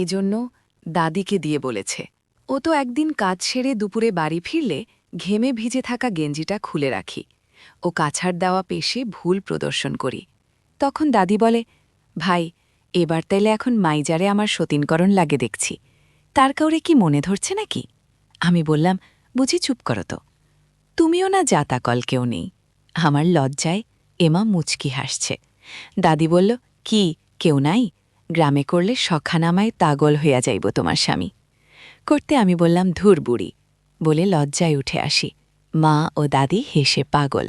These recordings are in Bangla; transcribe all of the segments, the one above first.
এজন্য দাদিকে দিয়ে বলেছে। ও তো একদিন কাজ সেরে দুপুরে বাড়ি ফিরলে ঘেমে ভিজে থাকা গেঞ্জিটা খুলে রাখি। ও কাছাড় দেওয়া পেশে ভুল প্রদর্শন করি। তখন দাদি বলে, ভাই, এবার তাইলে এখন মাইজারে আমার সতীনকরণ লাগে দেখছি। তার কাউরে কি মনে ধরছে নাকি? আমি বললাম, বুঝি চুপ করো তো। তুমিও না জাতাকল কেউ নেই। আমার লজ্জায় এমা মুচকি হাসছে। দাদি বলল, কি কেউ নাই? গ্রামে করলে সখানামায় তাগল হইয়া যাইব তোমার স্বামী। করতে আমি বললাম, ধুর বুড়ি, বলে লজ্জায় উঠে আসি। মা ও দাদি হেসে পাগল।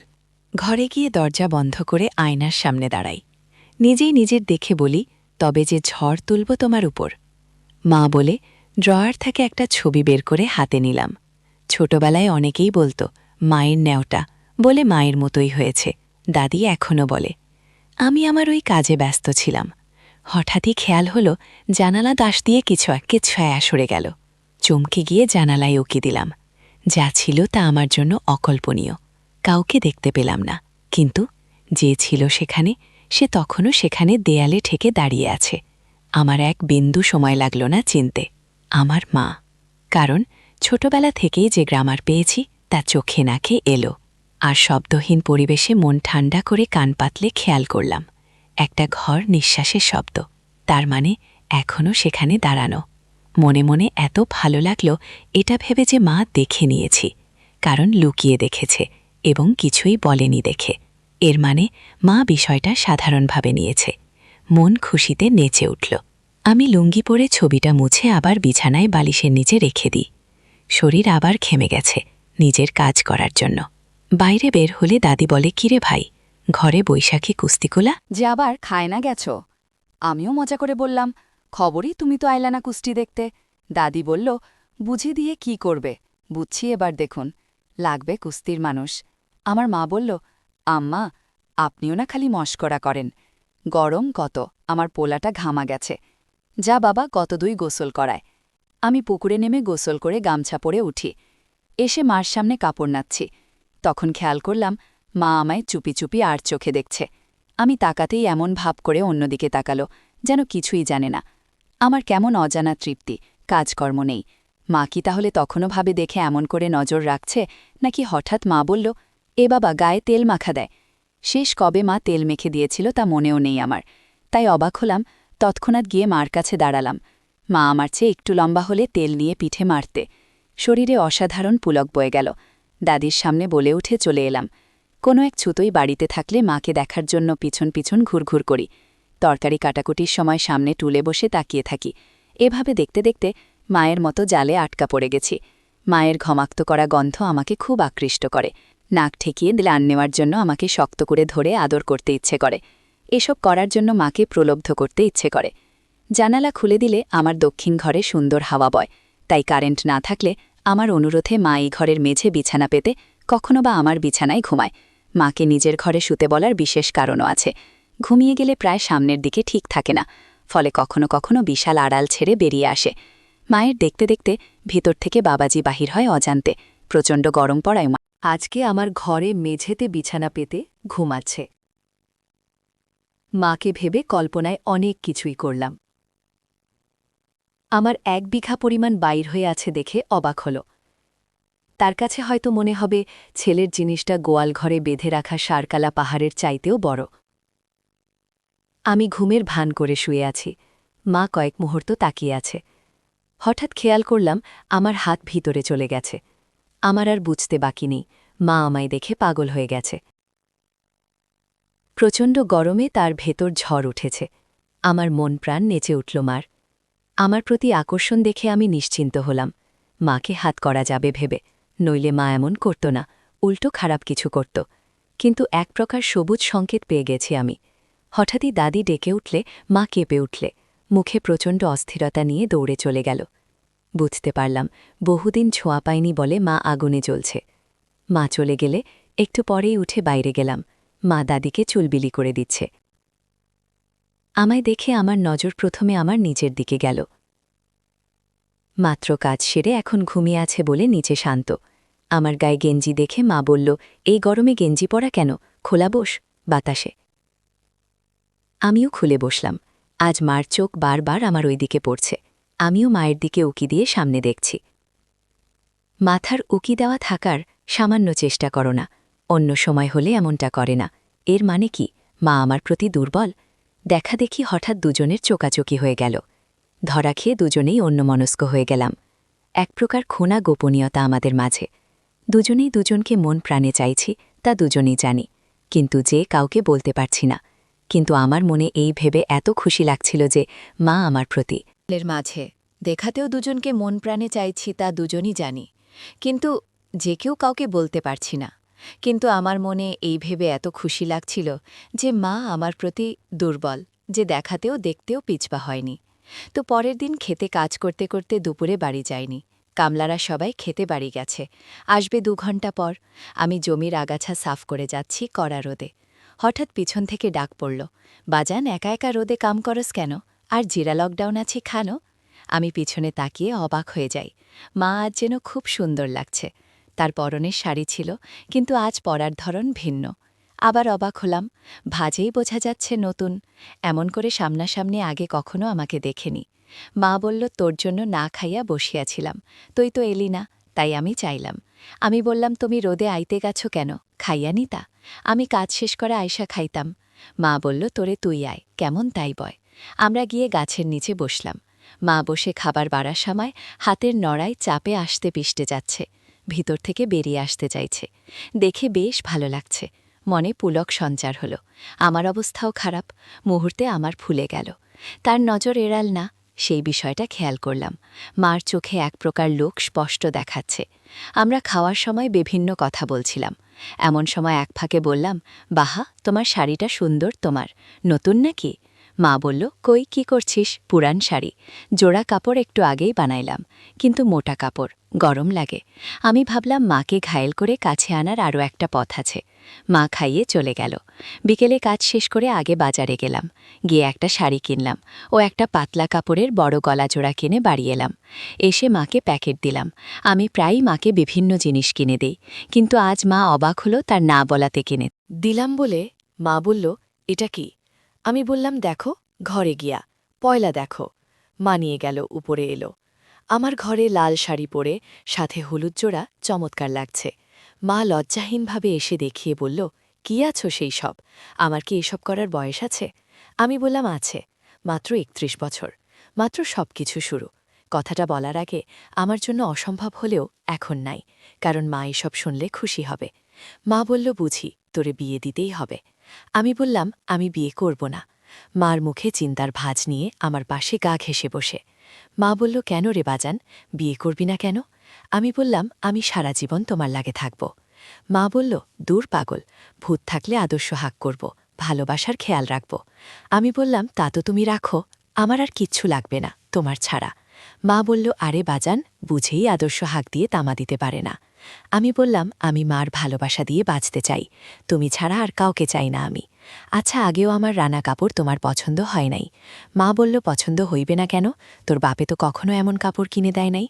ঘরে গিয়ে দরজা বন্ধ করে আয়নার সামনে দাঁড়াই। নিজেই নিজের দেখে বলি, তবে যে ঝড় তুলব তোমার উপর। মা বলে ড্রয়ার থেকে একটা ছবি বের করে হাতে নিলাম। ছোটবেলায় অনেকেই বলতো, মায়ের ন্যাওটা, বলে মায়ের মতোই হয়েছে। দাদি এখনও বলে। আমি আমার ওই কাজে ব্যস্ত ছিলাম। হঠাৎই খেয়াল হলো জানালা দাস দিয়ে কিছু ছায়া সরে গেল। চমকে গিয়ে জানালায় উকি দিলাম। যা ছিল তা আমার জন্য অকল্পনীয়। কাউকে দেখতে পেলাম না, কিন্তু যে ছিল সেখানে, সে তখনও সেখানে দেয়ালে ঠেকে দাঁড়িয়ে আছে। আমার এক বিন্দু সময় লাগল না চিনতে, আমার মা। কারণ ছোটবেলা থেকেই যে গ্রামার পেয়েছি তা চোখে নাকে এলো। আর শব্দহীন পরিবেশে মন ঠান্ডা করে কান পাতলে খেয়াল করলাম একটা ঘর নিঃশ্বাসের শব্দ। তার মানে এখনও সেখানে দাঁড়ানো। মনে মনে এত ভালো লাগল এটা ভেবে যে মা দেখে নিয়েছি, কারণ লুকিয়ে দেখেছে এবং কিছুই বলেনি দেখে। এর মানে মা বিষয়টা সাধারণভাবে নিয়েছে। মন খুশিতে নেচে উঠল। আমি লুঙ্গি পরে ছবিটা মুছে আবার বিছানায় বালিশের নিচে রেখে দিই। শরীর আবার ঘেমে গেছে নিজের কাজ করার জন্য। বাইরে বের হলে দাদি বলে, কিরে ভাই, ঘরে বৈশাখী কুস্তিকুলা যে আবার খায় না গেছ? আমিও মজা করে বললাম, খবরই তুমি তো আইলা না কুস্তি দেখতে। দাদি বলল, বুঝি দিয়ে কি করবে? বুঝছি এবার দেখুন, লাগবে কুস্তির মানুষ। আমার মা বলল, আম্মা, আপনিও না খালি মস্করা করেন। গরম কত, আমার পোলাটা ঘামা গেছে। যা বাবা, কত দুই গোসল করায়। আমি পুকুরে নেমে গোসল করে গামছা পরে উঠি। এসে মার সামনে কাপড় নাচ্ছি। তখন খেয়াল করলাম মা আমায় চুপি চুপি আর চোখে দেখছে। আমি তাকাতেই এমন ভাব করে অন্যদিকে তাকালো, যেন কিছুই জানে না। আমার কেমন অজানা তৃপ্তি, কাজকর্ম নেই। মা কি তাহলে তখনও ভাবে দেখে এমন করে নজর রাখছে, নাকি হঠাৎ মা বলল, এ বাবা, গায়ে তেল মাখা দেয়। শেষ কবে মা তেল মেখে দিয়েছিল তা মনেও নেই আমার। তাই অবাক হলাম, তৎক্ষণাৎ গিয়ে মার কাছে দাঁড়ালাম। মা আমার চেয়ে একটু লম্বা হলে তেল নিয়ে পিঠে মারতে। শরীরে অসাধারণ পুলক বয়ে গেল। দাদির সামনে বলে উঠে চলে এলাম। কোনো এক ছুতোই বাড়িতে থাকলে মাকে দেখার জন্য পিছন পিছন ঘুরঘুর করি। তরকারি কাটাকুটির সময় সামনে টুলে বসে তাকিয়ে থাকি। এভাবে দেখতে দেখতে মায়ের মতো জালে আটকা পড়ে গেছি। মায়ের ঘমাক্ত করা গন্ধ আমাকে খুব আকৃষ্ট করে। নাক ঠেকিয়ে দিলে নেওয়ার জন্য আমাকে শক্ত করে ধরে আদর করতে ইচ্ছে করে। এসব করার জন্য মাকে প্রলব্ধ করতে ইচ্ছে করে। জানালা খুলে দিলে আমার দক্ষিণ ঘরে সুন্দর হাওয়া বয়। তাই কারেন্ট না থাকলে আমার অনুরোধে মা এই ঘরের মেঝে বিছানা পেতে কখনো বা আমার বিছানায় ঘুমায়। মাকে নিজের ঘরে শুতে বলার বিশেষ কারণও আছে। ঘুমিয়ে গেলে প্রায় সামনের দিকে ঠিক থাকে না, ফলে কখনো কখনো বিশাল আড়াল ছেড়ে বেরিয়ে আসে। মায়ের দেখতে দেখতে ভিতর থেকে বাবাজি বাহির হয় অজান্তে। প্রচণ্ড গরম পড়ায় মা আজকে আমার ঘরে মেঝেতে বিছানা পেতে ঘুমাচ্ছে। মাকে ভেবে কল্পনায় অনেক কিছুই করলাম। আমার 1 বিঘা পরিমাণ বাইর হয়ে আছে দেখে অবাক হল। তার কাছে হয়তো মনে হবে ছেলের জিনিসটা গোয়াল ঘরে বেঁধে রাখা সারকালা পাহাড়ের চাইতেও বড়। আমি ঘুমের ভান করে শুয়ে আছি। মা কয়েক মুহূর্ত তাকিয়ে আছে। হঠাৎ খেয়াল করলাম আমার হাত ভিতরে চলে গেছে। আমার আর বুঝতে বাকি নেই, মা আমায় দেখে পাগল হয়ে গেছে। প্রচণ্ড গরমে তার ভেতর ঝড় উঠেছে। আমার মন প্রাণ নেচে উঠল মার। আমার প্রতি আকর্ষণ দেখে আমি নিশ্চিন্ত হলাম। মাকে হাত করা যাবে ভেবে, নইলে মা এমন করত না, উল্টো খারাপ কিছু করত। কিন্তু এক প্রকার সবুজ সংকেত পেয়ে গেছি আমি। হঠাৎই দাদি ডেকে উঠলে মা কেঁপে উঠলে, মুখে প্রচণ্ড অস্থিরতা নিয়ে দৌড়ে চলে গেল। বুঝতে পারলাম বহুদিন ছোঁয়া পায়নি বলে মা আগুনে জ্বলছে। মা চলে গেলে একটু পরেই উঠে বাইরে গেলাম। মা দাদিকে চুলবিলি করে দিচ্ছে। আমায় দেখে আমার নজর প্রথমে আমার নিজের দিকে গেল। মাত্র কাজ সেরে এখন ঘুমিয়ে আছে বলে নিচে শান্ত। আমার গায়ে গেঞ্জি দেখে মা বলল, এই গরমে গেঞ্জি পরা কেন, খোলা বস বাতাসে। আমিও খুলে বসলাম। আজ মার চোখ বারবার আমার ওই দিকে পড়ছে। আমিও মায়ের দিকে উকি দিয়ে সামনে দেখছি। মাথার উকি দেওয়া থাকার সামান্য চেষ্টা করো না, অন্য সময় হলে এমনটা করে না। এর মানে কি মা আমার প্রতি দুর্বল? দেখা দেখি হঠাৎ দুজনের চোকাচোকি হয়ে গেল। ধরা খেয়ে দুজনেই অন্যমনস্ক হয়ে গেলাম। এক প্রকার খোনা গোপনীয়তা আমাদের মাঝে। দুজনেই দুজনকে মন প্রাণে চাইছি, তা দুজনেই জানি, কিন্তু যে কাউকে বলতে পারছি না। কিন্তু আমার মনে এই ভেবে এত খুশি লাগছিল যে মা আমার প্রতি মাঝে দেখাতেও দুজনকে মন প্রাণে চাইছি, তা দুজনই জানি, কিন্তু যে কেউ কাউকে বলতে পারছি না। কিন্তু আমার মনে এই ভেবে এত খুশি লাগছিল যে মা আমার প্রতি দুর্বল, যে দেখাতেও দেখতেও পিছপা হয়নি। তো পরের দিন খেতে কাজ করতে করতে দুপুরে বাড়ি যায়নি। কামলারা সবাই খেতে বাড়ি গেছে, আসবে 2 ঘন্টা পর। আমি জমির আগাছা সাফ করে যাচ্ছি কড়া রোদে। হঠাৎ পিছন থেকে ডাক পড়ল, বাজান একা একা রোদে কাম করস কেন? আর জিরা লকডাউন আছে খানো? আমি পিছনে তাকিয়ে অবাক হয়ে যাই। মা আজ যেন খুব সুন্দর লাগছে। তার পরনের শাড়ি ছিল, কিন্তু আজ পরার ধরন ভিন্ন। আবার অবাক হলাম, ভাজেই বোঝা যাচ্ছে নতুন। এমন করে সামনাসামনি আগে কখনো আমাকে দেখেনি। মা বলল, তোর জন্য না খাইয়া বসিয়াছিলাম, তুই তো এলি না, তাই আমি চাইলাম। আমি বললাম, তুমি রোদে আইতে গেছো কেন, খাইয়া নিতা? আমি কাজ শেষ করে আয়সা খাইতাম। মা বলল, তোরে তুই আয়, কেমন তাই বয়। আমরা গিয়ে গাছের নিচে বসলাম। মা বসে খাবার বাড়ার সময় হাতের নড়ায় চাপে আসতে পিষ্টে যাচ্ছে, ভিতর থেকে বেরিয়ে আসতে চাইছে। দেখে বেশ ভালো লাগছে, মনে পুলক সঞ্চার হল। আমার অবস্থাও খারাপ, মুহূর্তে আমার ফুলে গেল। তার নজর এড়াল না, সেই বিষয়টা খেয়াল করলাম। মার চোখে এক প্রকার লোক স্পষ্ট দেখাচ্ছে। আমরা খাওয়ার সময় বিভিন্ন কথা বলছিলাম। এমন সময় এক ফাঁকে বললাম, বাহা, তোমার শাড়িটা সুন্দর, তোমার নতুন নাকি? মা বলল, কই কি করছিস? পুরান শাড়ি, জোড়া কাপড় একটু আগেই বানাইলাম, কিন্তু মোটা কাপড়, গরম লাগে। আমি ভাবলাম মাকে ঘায়েল করে কাছে আনার আরও একটা পথ আছে। মা খাইয়ে চলে গেল। বিকেলে কাজ শেষ করে আগে বাজারে গেলাম, গিয়ে একটা শাড়ি কিনলাম ও একটা পাতলা কাপড়ের বড় গলা জোড়া কিনে বাড়ি এলাম। এসে মাকে প্যাকেট দিলাম। আমি প্রায়ই মাকে বিভিন্ন জিনিস কিনে দেই, কিন্তু আজ মা অবাক হলো তার না বলাতে কিনে দিলাম বলে। মা বলল, এটা কি? আমি বললাম, দেখো, ঘরে গিয়া পয়লা দেখো। মা নিয়ে গেল, উপরে এলো। আমার ঘরে লাল শাড়ি পরে সাথে হলুদ জোড়া চমৎকার লাগছে। মা লজ্জাহীনভাবে এসে দেখিয়ে বলল, কি আছো সেই সব? আমার কি এসব করার বয়স আছে? আমি বললাম, আছে, মাত্র 31 বছর, মাত্র সব কিছু শুরু। কথাটা বলার আগে আমার জন্য অসম্ভব হলেও এখন নাই, কারণ মা এসব শুনলে খুশি হবে। মা বলল, বুঝি, তোরে বিয়ে দিতেই হবে। আমি বললাম, আমি বিয়ে করব না। মার মুখে চিন্তার ভাঁজ নিয়ে আমার পাশে গা ঘেঁষে বসে। মা বলল, কেন রে বাজান, বিয়ে করবি না কেন? আমি বললাম, আমি সারা জীবন তোমার লাগে থাকব। মা বলল, দূর পাগল, ভূত থাকলে আদর্শ হাক করব, ভালোবাসার খেয়াল রাখব। আমি বললাম, তা তো তুমি রাখো, আমার আর কিচ্ছু লাগবে না তোমার ছাড়া। মা বলল, আরে বাজান, বুঝেই আদর্শ হাক দিয়ে তামা দিতে পারে না। আমি বললাম, আমি মার ভালোবাসা দিয়ে বাঁচতে চাই, তুমি ছাড়া আর কাউকে চাই না আমি। আচ্ছা, আগেও আমার রানা কাপড় তোমার পছন্দ হয় নাই। মা বলল, পছন্দ হইবে না কেন? তোর বাপে তো কখনো এমন কাপড় কিনে দেয় নাই।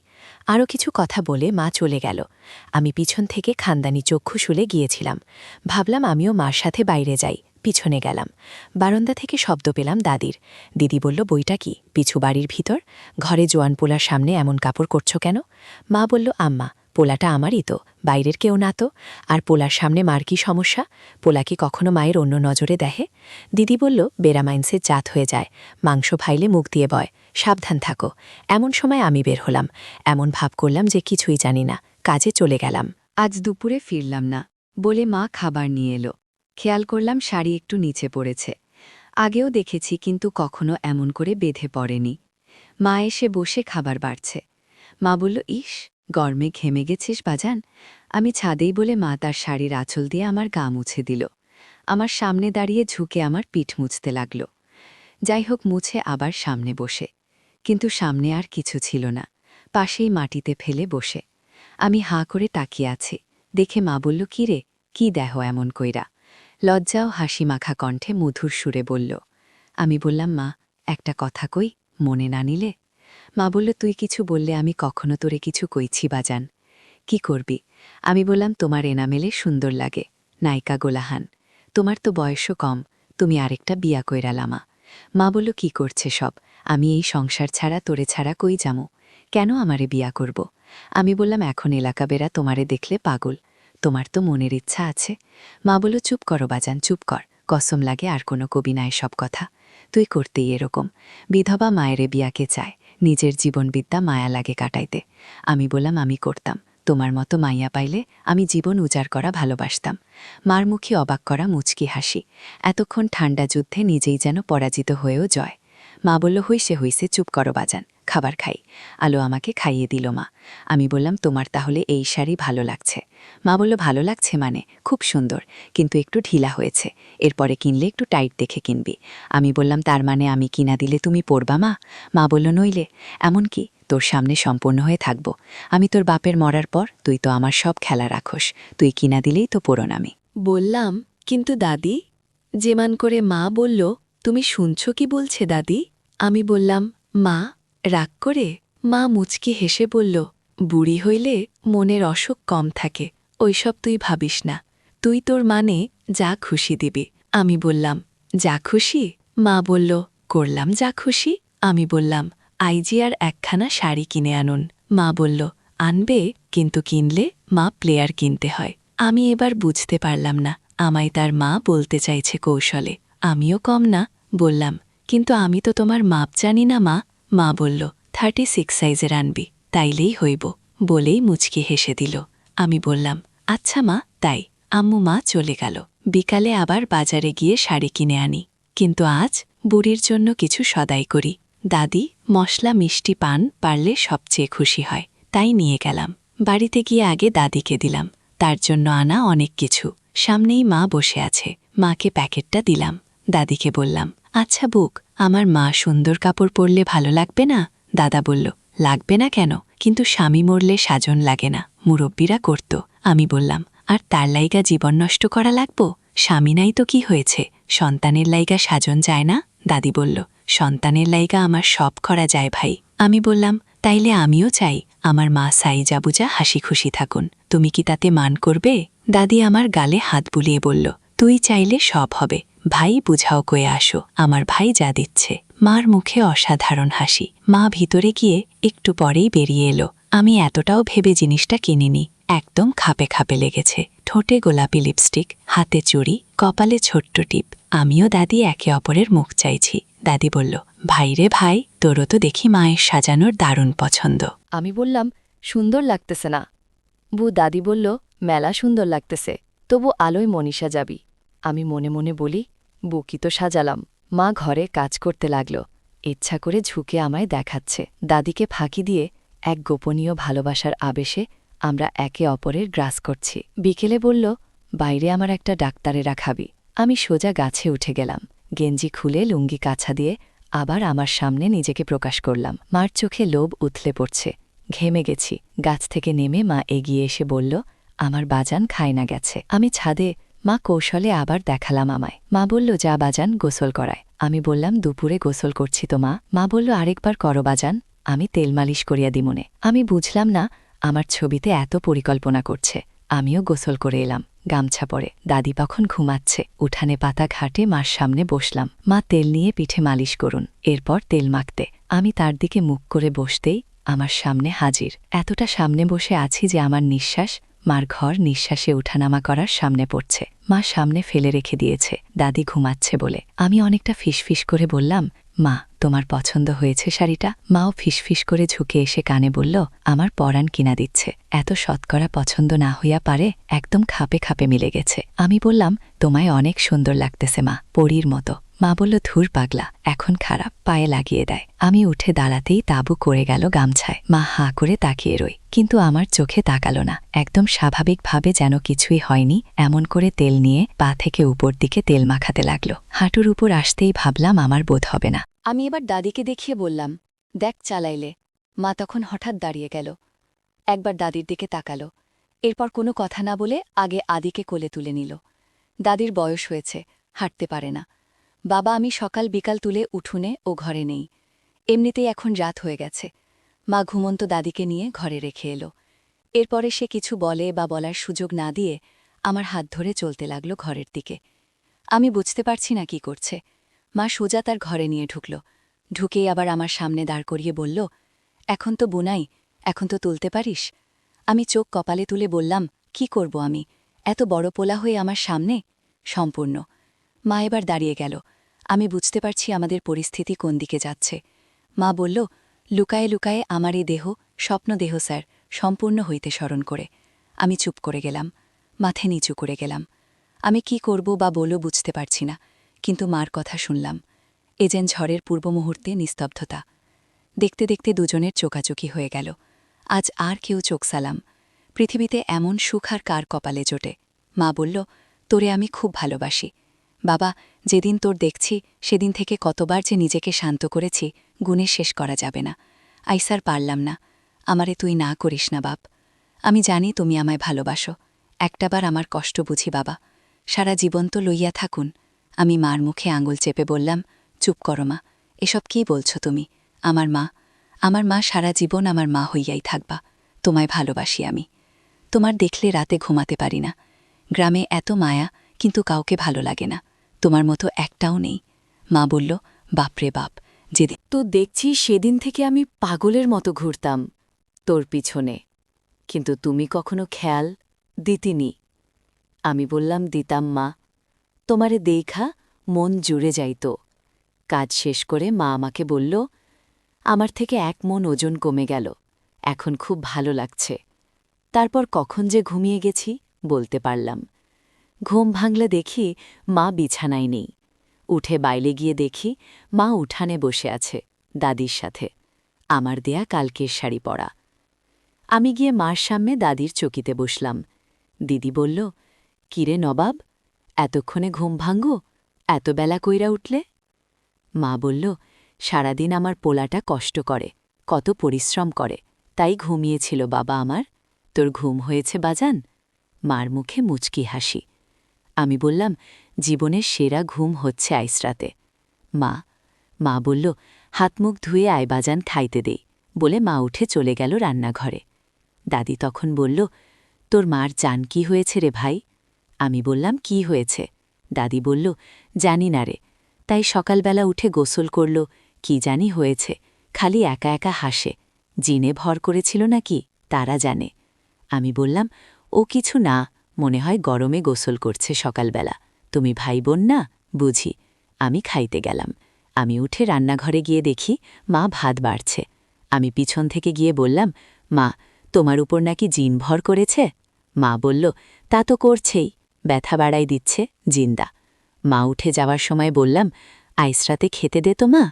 আরও কিছু কথা বলে মা চলে গেল। আমি পিছন থেকে খানদানি চক্ষু শুলে গিয়েছিলাম। ভাবলাম আমিও মার সাথে বাইরে যাই, পিছনে গেলাম। বারান্দা থেকে শব্দ পেলাম দাদির। দিদি বলল, বইটা কি, পিছু বাড়ির ভিতর? ঘরে জোয়ান পোলার সামনে এমন কাপড় করছো কেন? মা বলল, আম্মা, পোলাটা আমারই তো, বাইরের কেউ না তো। আর পোলার সামনে মার কি সমস্যা? পোলা কি কখনো মায়ের অন্য নজরে দেখে? দিদি বলল, বেরামাইন্সের জাত হয়ে যায়, মাংস ফাইলে মুখ দিয়ে বয়, সাবধান থাকো। এমন সময় আমি বের হলাম। এমন ভাব করলাম যে কিছুই জানি না, কাজে চলে গেলাম। আজ দুপুরে ফিরলাম না বলে মা খাবার নিয়ে এলো। খেয়াল করলাম শাড়ি একটু নিচে পড়েছে। আগেও দেখেছি, কিন্তু কখনো এমন করে বেঁধে পড়েনি। মা এসে বসে খাবার বাড়ছে। মা বলল, ইস, গরমে ঘেমে গেছিস বাজান? আমি ছাদেই বলে মা তার শাড়ির আঁচল দিয়ে আমার গা মুছে দিল। আমার সামনে দাঁড়িয়ে ঝুঁকে আমার পিঠ মুছতে লাগল। যাই হোক, মুছে আবার সামনে বসে। কিন্তু সামনে আর কিছু ছিল না, পাশেই মাটিতে ফেলে বসে। আমি হাঁ করে তাকিয়ে আছি। দেখে মা বলল, কি রে, কি দেহ এমন কইরা? লজ্জাও হাসি মাখা কণ্ঠে মধুর সুরে বলল। আমি বললাম, মা, একটা কথা কই, মনে না নিলে? মা বলল, তুই কিছু বললে আমি কখনো তোরে কিছু কইছি বাজান? কি করবি? আমি বললাম, তোমার এনামেলে সুন্দর লাগে, নায়িকা গোলাহান। তোমার তো বয়সও কম, তুমি আরেকটা বিয়া কইরালামা। মা বলল, কি করছে সব, আমি এই সংসার ছাড়া তোরে ছাড়া কই যামু, কেন আমারে বিয়া করব। আমি বললাম, এখন এলাকা বেড়া তোমারে দেখলে পাগল, তোমার তো মনের ইচ্ছা আছে। মা বলল, চুপ করো বাজান, চুপ কর, কসম লাগে আর কোনো কবি নাই সব কথা, তুই করতেই এরকম। বিধবা মায়েরে বিয়াকে চায়, নিজের জীবনবিদ্যা মায়া লাগে কাটাইতে। আমি বললাম, আমি করতাম, তোমার মতো মাইয়া পাইলে আমি জীবন উজাড় করা ভালোবাসতাম। মার মুখে অবাক করা মুচকি হাসি, এতক্ষণ ঠান্ডা যুদ্ধে নিজেই যেন পরাজিত হয়েও জয়। মা বলল, হইছে হইছে, চুপ করো বাজান, খাবার খাই। আলো আমাকে খাইয়ে দিল মা। আমি বললাম, তোমার তাহলে এই শাড়ি ভালো লাগছে। মা বলল, ভালো লাগছে মানে, খুব সুন্দর, কিন্তু একটু ঢিলা হয়েছে, এরপরে কিনলে একটু টাইট দেখে কিনবি। আমি বললাম, তার মানে আমি কিনা দিলে তুমি পরবা মা? মা বলল, নইলে। এমন কি, তোর সামনে সম্পূর্ণ হয়ে থাকব। আমি তোর বাপের মরার পর তুই তো আমার সব খেলা রাখোস, তুই কিনা দিলেই তো পরন আমি। বললাম, কিন্তু দাদি, যেমান করে মা বলল, তুমি শুনছ কি বলছে দাদি? আমি বললাম, মা, রাগ করে? মা মুচকি হেসে বলল, বুড়ি হইলে মনের অসুখ কম থাকে, ওইসব তুই ভাবিস না, তুই তোর মানে যা খুশি দিবি। আমি বললাম, যা খুশি? মা বলল, করলাম যা খুশি। আমি বললাম, আইজি আর একখানা শাড়ি কিনে আনুন। মা বলল, আনবে, কিন্তু কিনলে মা প্লেয়ার কিনতে হয়। আমি এবার বুঝতে পারলাম না আমায় তার মা বলতে চাইছে কৌশলে। আমিও কম না, বললাম, কিন্তু আমি তো তোমার মাপ জানি না মা। মা বলল, 36 সাইজের আনবি, তাইলেই হইব, বলেই মুচকি হেসে দিল। আমি বললাম, আচ্ছা মা, তাই। আম্মু মা চলে গেল। বিকালে আবার বাজারে গিয়ে শাড়ি কিনে আনি, কিন্তু আজ বুড়ির জন্য কিছু সদাই করি। দাদি মশলা মিষ্টি পান পারলে সবচেয়ে খুশি হয়, তাই নিয়ে গেলাম। বাড়িতে গিয়ে আগে দাদিকে দিলাম, তার জন্য আনা অনেক কিছু। সামনেই মা বসে আছে, মাকে প্যাকেটটা দিলাম। দাদিকে বললাম, আচ্ছা বুক, আমার মা সুন্দর কাপড় পরলে ভালো লাগবে না? দাদা বলল, লাগবে না কেন, কিন্তু স্বামী মরলে সাজন লাগে না, মুরব্বীরা করত। আমি বললাম, আর তার লাইগা জীবন নষ্ট করা লাগবো? স্বামী নাই তো কি হয়েছে, সন্তানের লাইগা সাজন যায় না? দাদি বলল, সন্তানের লাইগা আমার সব করা যায় ভাই। আমি বললাম, তাইলে আমিও চাই আমার মা সাইজাবুজা হাসি খুশি থাকুন, তুমি কি তাতে মান করবে? দাদি আমার গালে হাত বুলিয়ে বলল, তুই চাইলে সব হবে, ভাই বুঝাও কয়ে আসো, আমার ভাই যা দিচ্ছে। মার মুখে অসাধারণ হাসি। মা ভিতরে গিয়ে একটু পরেই বেরিয়ে এলো। আমি এতটাও ভেবে জিনিসটা কিনিনি, একদম খাপে খাপে লেগেছে। ঠোঁটে গোলাপি লিপস্টিক, হাতে চুড়ি, কপালে ছোট্ট টিপ। আমিও দাদি একে অপরের মুখ চাইছি। দাদি বলল, ভাই রে ভাই, তোরও তো দেখি মায়ের সাজানোর দারুণ পছন্দ। আমি বললাম, সুন্দর লাগতেছে না। দাদি বলল, মেলা সুন্দর লাগতেছে, তবু আলোয় মনীষা যাবি। আমি মনে মনে বলি, বুকি তো সাজালাম। মা ঘরে কাজ করতে লাগল, ইচ্ছা করে ঝুঁকে আমায় দেখাচ্ছে। দাদিকে ফাঁকি দিয়ে এক গোপনীয় ভালোবাসার আবেশে আমরা একে অপরের গ্রাস করছি। বিকেলে বলল, বাইরে আমার একটা ডাক্তারেরা খাবি। আমি সোজা গাছে উঠে গেলাম, গেঞ্জি খুলে লুঙ্গি কাছা দিয়ে আবার আমার সামনে নিজেকে প্রকাশ করলাম। মার চোখে লোভ উথলে পড়ছে, ঘেমে গেছি। গাছ থেকে নেমে মা এগিয়ে এসে বলল, আমার বাজান খায় না গেছে। আমি ছাদে, মা কৌশলে আবার দেখালাম আমায়। মা বলল, যা বাজান, গোসল করায়। আমি বললাম, দুপুরে গোসল করছি তো মা। মা বলল, আরেকবার করো বাজান, আমি তেল মালিশ করিয়া দিমুনে। আমি বুঝলাম না আমার ছবিতে এত পরিকল্পনা করছে। আমিও গোসল করে এলাম, গামছা পরে। দাদি তখন ঘুমাচ্ছে। উঠানে পাতা ঘাটে মার সামনে বসলাম। মা তেল নিয়ে পিঠে মালিশ করুন, এরপর তেল মাখতে। আমি তার দিকে মুখ করে বসতেই আমার সামনে হাজির। এতটা সামনে বসে আছি যে আমার নিঃশ্বাস মার ঘর নিঃশ্বাসে উঠানামা করার সামনে পড়ছে। মা সামনে ফেলে রেখে দিয়েছে, দাদি ঘুমাচ্ছে বলে। আমি অনেকটা ফিসফিস করে বললাম, মা, তোমার পছন্দ হয়েছে শাড়িটা? মাও ফিসফিস করে ঝুঁকে এসে কানে বলল, আমার পরাণ কিনা দিচ্ছে, এত শতকরা পছন্দ না হইয়া পারে, একদম খাপে খাপে মিলে গেছে। আমি বললাম, তোমায় অনেক সুন্দর লাগতেছে মা, পরীর মতো। মা বলল, ধুর পাগলা, এখন খারাপ, পায়ে লাগিয়ে দেয়। আমি উঠে দাঁড়াতেই তাবু করে গেল গামছায়। মা হাঁ করে তাকিয়ে রই, কিন্তু আমার চোখে তাকালো না। একদম স্বাভাবিকভাবে যেন কিছুই হয়নি এমন করে তেল নিয়ে পা থেকে উপর দিকে তেল মাখাতে লাগলো। হাঁটুর উপর আসতেই ভাবলাম আমার বোধ হবে না। আমি এবার দাদিকে দেখিয়ে বললাম, দেখ চালাইলে। মা তখন হঠাৎ দাঁড়িয়ে গেল, একবার দাদির দিকে তাকালো, এরপর কোনো কথা না বলে আগে আদিকে কোলে তুলে নিল। দাদির বয়স হয়েছে, হাঁটতে পারে না। বাবা আমি সকাল বিকাল তুলে উঠোনে ও ঘরে নেই, এমনিতেই এখন রাত হয়ে গেছে। মা ঘুমন্ত দাদিকে নিয়ে ঘরে রেখে এলো। এরপরে সে কিছু বলে বা বলার সুযোগ না দিয়ে আমার হাত ধরে চলতে লাগলো ঘরের দিকে। আমি বুঝতে পারছি না কি করছে। মা সোজা তার ঘরে নিয়ে ঢুকল, ঢুকেই আবার আমার সামনে দাঁড় করিয়ে বলল, এখন তো বুনাই, এখন তো তুলতে পারিস? আমি চোখ কপালে তুলে বললাম, কি করব আমি, এত বড় পোলা হয়ে আমার সামনে? সম্পূর্ণ। মা এবার দাঁড়িয়ে গেল। আমি বুঝতে পারছি আমাদের পরিস্থিতি কোন দিকে যাচ্ছে। মা বলল, লুকায়ে লুকায়ে আমার এই দেহ, স্বপ্ন দেহ স্যার, সম্পূর্ণ হইতে স্মরণ করে। আমি চুপ করে গেলাম, মাথে নিচু করে গেলাম। আমি কি করব বা বলব বুঝতে পারছি না, কিন্তু মার কথা শুনলাম। এ যেন ঝড়ের পূর্ব মুহূর্তে নিস্তব্ধতা। দেখতে দেখতে দুজনের চোকাচোকি হয়ে গেল। আজ আর কেউ চোখ সালাম। পৃথিবীতে এমন সুখ আর কার কপালে জোটে। মা বলল, তোরে আমি খুব ভালোবাসি বাবা, যেদিন তোর দেখছি সেদিন থেকে কতবার যে নিজেকে শান্ত করেছি, গুণে শেষ করা যাবে না। আইসার পারলাম না, আমারে তুই না করিস না বাপ। আমি জানি তুমি আমায় ভালোবাসো, একটাবার আমার কষ্ট বুঝি বাবা, সারা জীবন তো লইয়া থাকুন। আমি মার মুখে আঙুল চেপে বললাম, চুপ করো মা, এসব কি বলছো তুমি? আমার মা সারা জীবন আমার মা হইয়াই থাকবা। তোমায় ভালোবাসি আমি। তোমার দেখলে রাতে ঘুমাতে পারি না। গ্রামে এত মায়া, কিন্তু কাউকে ভালো লাগে না। তোমার মতো একটাও নেই। মা বলল, বাপরে বাপ, যেদিন তো দেখছি সেদিন থেকে আমি পাগলের মতো ঘুরতাম তোর পিছনে, কিন্তু তুমি কখনো খেয়াল দিতিনি। আমি বললাম, দিতাম মা, তোমারে দেখা মন জুড়ে যাইত। কাজ শেষ করে মা আমাকে বলল, আমার থেকে 1 মণ ওজন কমে গেল, এখন খুব ভালো লাগছে। তারপর কখন যে ঘুমিয়ে গেছি বলতে পারলাম। ঘুম ভাঙলে দেখি মা বিছানায় নেই। উঠে বাইরে গিয়ে দেখি মা উঠানে বসে আছে দাদির সাথে, আমার দেয়া কালকের শাড়ি পরা। আমি গিয়ে মার সামনে দাদির চকিতে বসলাম। দিদি বলল, কিরে নবাব, এতক্ষণে ঘুম ভাঙ্গো, এত বেলা কইরা উঠলে? মা বলল, সারাদিন আমার পোলাটা কষ্ট করে, কত পরিশ্রম করে, তাই ঘুমিয়েছিল বাবা আমার। তোর ঘুম হয়েছে বাজান? মার মুখে মুচকি হাসি। আমি বললাম, জীবনের সেরা ঘুম হচ্ছে আইসরাতে। মা বলল, হাত মুখ ধুয়ে আয় বাজান, খাইতে দেই, বলে মা উঠে চলে গেল রান্নাঘরে। দাদি তখন বলল, তোর মার জান কি হয়েছে রে ভাই? আমি বললাম, কি হয়েছে? দাদি বলল, জানি না রে, তাই সকালবেলা উঠে গোসল করল, কি জানি হয়েছে, খালি একা একা হাসে। জিনে ভর করেছিল নাকি, তারা জানে। আমি বললাম, ও কিছু না, মনে হয় গরমে গোসল করছে সকালবেলা। তুমি ভাই বোন না, বুঝি। আমি খাইতে গেলাম। আমি উঠে রান্নাঘরে গিয়ে দেখি মা ভাত বাড়ছে। আমি পিছন থেকে গিয়ে বললাম, মা, তোমার উপর নাকি জিন ভর করেছে? মা বলল, তা তো করছেই, ব্যথা বাড়াই দিচ্ছে, জিন্দা। মা উঠে যাওয়ার সময় বললাম, আইসরাতে খেতে দে তো মা।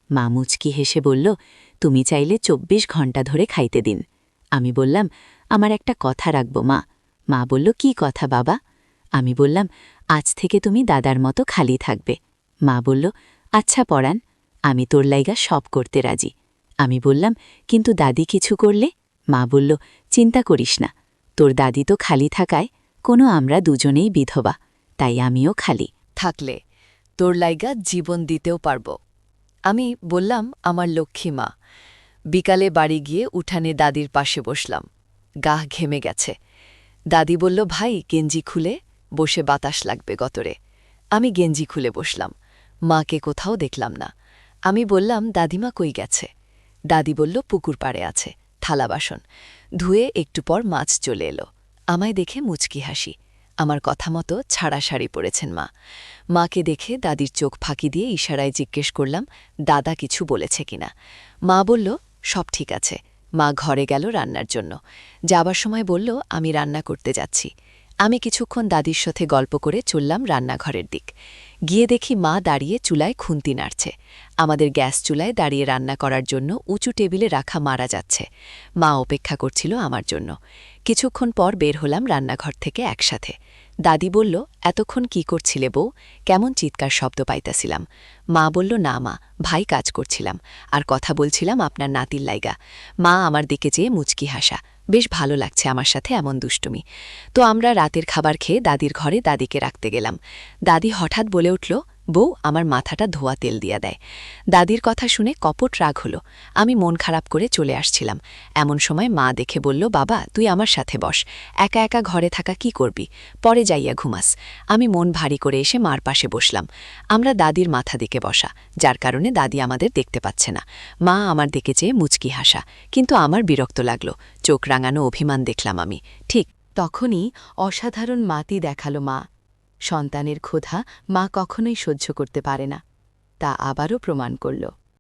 মা মুচকি হেসে বলল, তুমি চাইলে 24 ঘণ্টা ধরে খাইতে দিন। আমি বললাম, আমার একটা কথা রাখব মা। মা বলল, কি কথা বাবা? আমি বললাম, আজ থেকে তুমি দাদার মতো খালি থাকবে। মা বলল, আচ্ছা পরাণ, আমি তোর লাইগা সব করতে রাজি। আমি বললাম, কিন্তু দাদি কিছু করলে? মা বলল, চিন্তা করিস না, তোর দাদি তো খালি থাকায় কোনো আমরা দুজনেই বিধবা, তাই আমিও খালি থাকলে তোর লাইগা জীবন দিতেও পারব। আমি বললাম, আমার লক্ষ্মী মা। বিকালে বাড়ি গিয়ে উঠানে দাদির পাশে বসলাম। গাহ ঘেমে গেছে। দাদি বলল, ভাই গেঞ্জি খুলে বসে বাতাস লাগবে গতরে। আমি গেঞ্জি খুলে বসলাম। মাকে কোথাও দেখলাম না। আমি বললাম, দাদিমা কই গেছে? দাদি বলল, পুকুর পাড়ে আছে, থালা বাসন ধুয়ে একটু পর মাছ চলে এলো। আমায় দেখে মুচকি হাসি। আমার কথা মতো ছাড়া শাড়ি পরেছেন মা। মাকে দেখে দাদির চোখ ফাঁকি দিয়ে ইশারায় জিজ্ঞেস করলাম, দাদা কিছু বলেছে কিনা। মা বলল, সব ঠিক আছে। মা ঘরে গেল রান্নার জন্য। যাবার সময় বলল, আমি রান্না করতে যাচ্ছি। আমি কিছুক্ষণ দাদির সাথে গল্প করে চললাম রান্নাঘরের দিক। গিয়ে দেখি মা দাঁড়িয়ে চুলায় খুন্তি নাড়ছে। আমাদের গ্যাস চুলায় দাঁড়িয়ে রান্না করার জন্য উঁচু টেবিলে রাখা মারা যাচ্ছে। মা অপেক্ষা করছিল আমার জন্য। কিছুক্ষণ পর বের হলাম রান্নাঘর থেকে একসাথে। দাদি বলল, এতক্ষণ কি করছিলে বউ? কেমন চিৎকার শব্দ পাইতাছিলাম। মা বলল, না মা, ভাই কাজ করছিলাম, আর কথা বলছিলাম আপনার নাতির লাইগা। মা আমার দিকে চেয়ে মুচকি হাসা। বেশ ভালো লাগছে আমার সাথে এমন দুষ্টুমি। তো আমরা রাতের খাবার খেয়ে দাদির ঘরে দাদিকে রাখতে গেলাম। দাদি হঠাৎ বলে উঠল, বউ আমার মাথাটা ধোয়া তেল দিয়া দেয়। দাদির কথা শুনে কপট রাগ হলো। আমি মন খারাপ করে চলে আসছিলাম। এমন সময় মা দেখে বলল, বাবা তুই আমার সাথে বস, একা একা ঘরে থাকা কি করবি, পরে যাইয়া ঘুমাস। আমি মন ভারী করে এসে মার পাশে বসলাম। আমরা দাদির মাথা দিকে বসা, যার কারণে দাদি আমাদের দেখতে পাচ্ছে না। মা আমার দিকে চেয়ে মুচকি হাসা, কিন্তু আমার বিরক্ত লাগলো। চোখ রাঙানো অভিমান দেখলাম আমি। ঠিক তখনই অসাধারণ মাতি দেখালো মা। সন্তানের ক্ষুধা মা কখনোই সহ্য করতে পারে না, তা আবারও প্রমাণ করল।